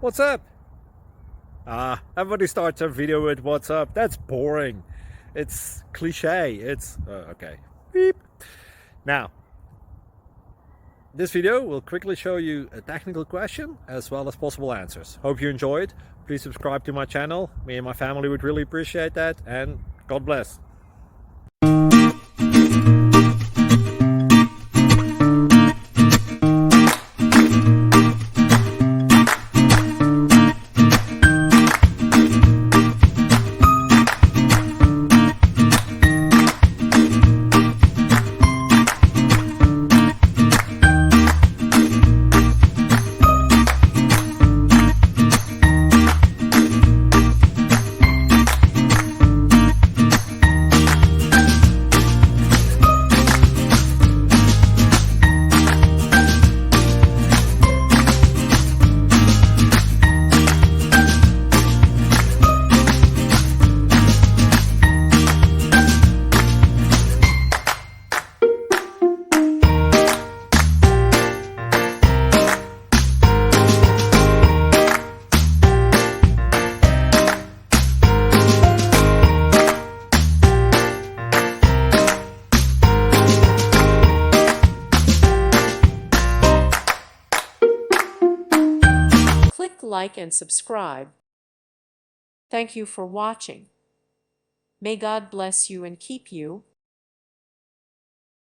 What's up? Everybody starts a video with what's up. That's boring. It's cliche. It's okay. Beep. Now, this video will quickly show you a technical question as well as possible answers. Hope you enjoyed. Please subscribe to my channel. Me and my family would really appreciate that, and God bless. Click like and subscribe. Thank you for watching. May God bless you and keep you.